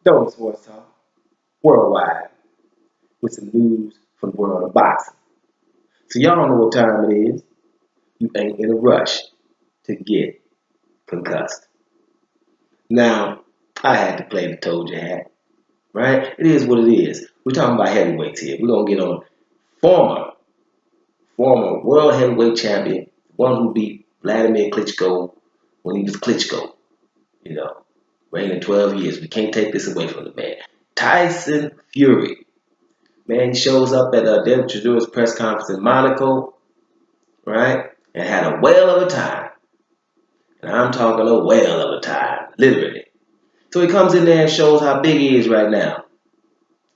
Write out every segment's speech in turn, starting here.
Stone Sports Talk worldwide with some news from the world of boxing. So y'all know what time it is. You ain't in a rush to get concussed. Now, I had to play the told you hat, right? It is what it is. We're talking about heavyweights here. We're gonna get on former world heavyweight champion, one who beat Vladimir Klitschko when he was Klitschko, reigning 12 years. We can't take this away from the man. Tyson Fury. Man, he shows up at Chisora's press conference in Monaco, right? And had a whale of a time. And I'm talking a whale of a time, literally. So he comes in there and shows how big he is right now.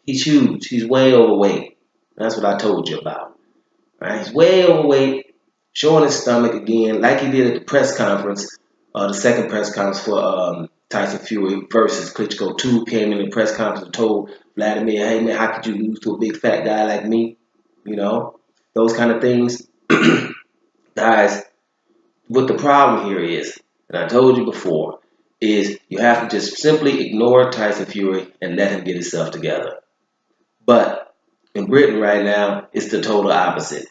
He's huge. He's way overweight. That's what I told you about. Right? He's way overweight, showing his stomach again, like he did at the press conference, the second press conference for Tyson Fury versus Klitschko 2. Came in the press conference and told Vladimir, hey man, how could you lose to a big fat guy like me? Those kind of things. Guys, what the problem here is, and I told you before, is you have to just simply ignore Tyson Fury and let him get himself together. But in Britain right now, it's the total opposite.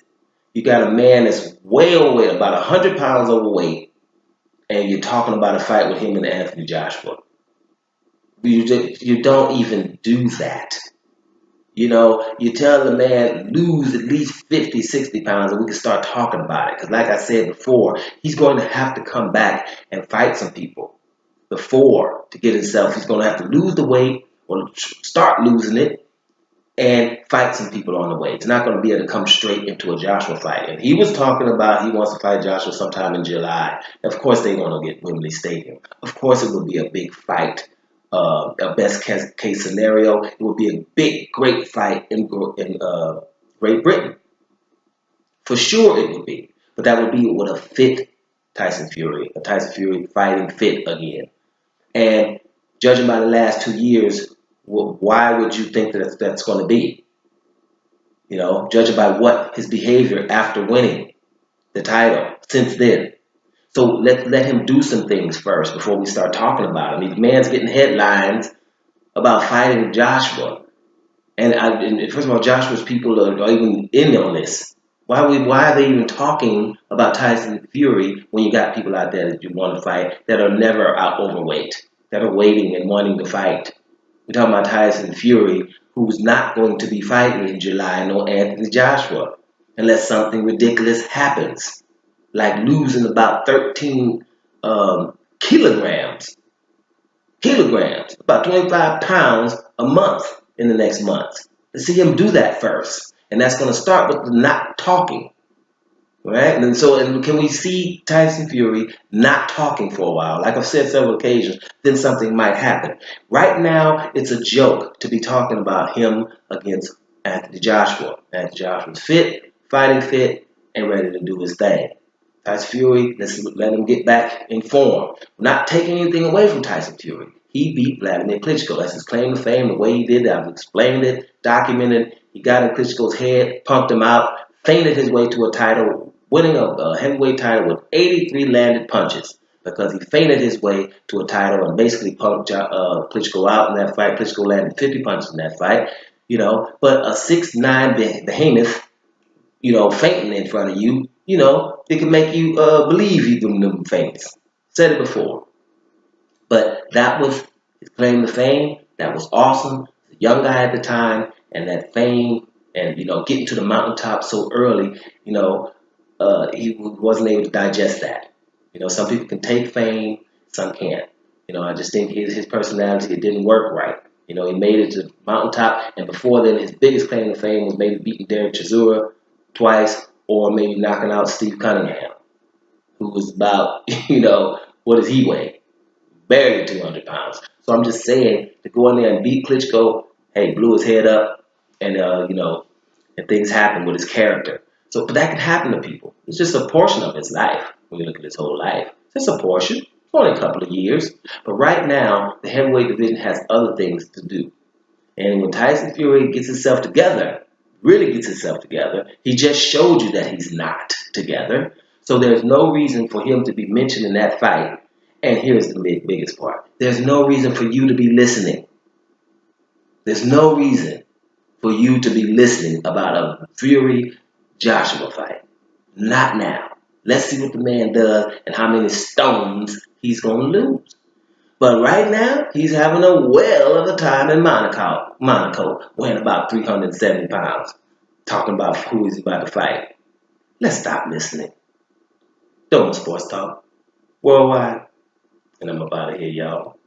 You got a man that's way overweight, about 100 pounds overweight, and you're talking about a fight with him and Anthony Joshua. You don't even do that. You tell the man, lose at least 50, 60 pounds, and we can start talking about it. Because like I said before, he's going to have to come back and fight some people before to get himself. He's going to have to lose the weight or start losing it and fight some people on the way. He's not going to be able to come straight into a Joshua fight. And he was talking about he wants to fight Joshua sometime in July. Of course, they're going to get Wembley Stadium. Of course, it will be a big fight. A best case scenario, it would be a big, great fight in Great Britain. For sure it would be. But that would be with a fit Tyson Fury. A Tyson Fury fighting fit again. And judging by the last 2 years, why would you think that that's going to be? Judging by what his behavior after winning the title since then. So let him do some things first before we start talking about him. These man's getting headlines about fighting Joshua. And first of all, Joshua's people are even in on this. Why are they even talking about Tyson Fury when you got people out there that you want to fight that are never out overweight, that are waiting and wanting to fight? We're talking about Tyson Fury, who's not going to be fighting in July, no Anthony Joshua, unless something ridiculous happens, like losing about 13 kilograms, about 25 pounds a month in the next month. Let's see him do that first. And that's going to start with the not talking. Right? And can we see Tyson Fury not talking for a while? Like I've said several occasions, then something might happen. Right now, it's a joke to be talking about him against Anthony Joshua. Anthony Joshua's fit, fighting fit, and ready to do his thing. Tyson Fury, let's let him get back in form. We're not taking anything away from Tyson Fury. He beat Vladimir Klitschko. That's his claim to fame, the way he did that. I've explained it, documented. He got in Klitschko's head, pumped him out, fainted his way to a title, winning a heavyweight title with 83 landed punches because he fainted his way to a title and basically pumped Klitschko out in that fight. Klitschko landed 50 punches in that fight, But a 6'9" behemoth, fainting in front of you, it can make you believe he them faints. Said it before. But that was his claim to fame. That was awesome. The young guy at the time, and that fame, and getting to the mountaintop so early, he wasn't able to digest that. Some people can take fame, some can't. I just think his personality, it didn't work right. He made it to the mountaintop, and before then, his biggest claim to fame was maybe beating Chisora twice, or maybe knocking out Steve Cunningham, who was about, what does he weigh? Barely 200 pounds. So I'm just saying, to go in there and beat Klitschko, hey, blew his head up, and and things happen with his character. So, but that can happen to people. It's just a portion of his life when you look at his whole life. It's just a portion. It's only a couple of years. But right now, the heavyweight division has other things to do. And when Tyson Fury gets himself together, really gets himself together, he just showed you that he's not together. So there's no reason for him to be mentioned in that fight. And here's the biggest part. There's no reason for you to be listening. There's no reason for you to be listening about a Fury Joshua fight. Not now. Let's see what the man does and how many stones he's going to lose. But right now, he's having a whale of a time in Monaco, weighing about 370 pounds, talking about who he's about to fight. Let's stop listening. Doing Sports Talk Worldwide. And I'm about to hear y'all.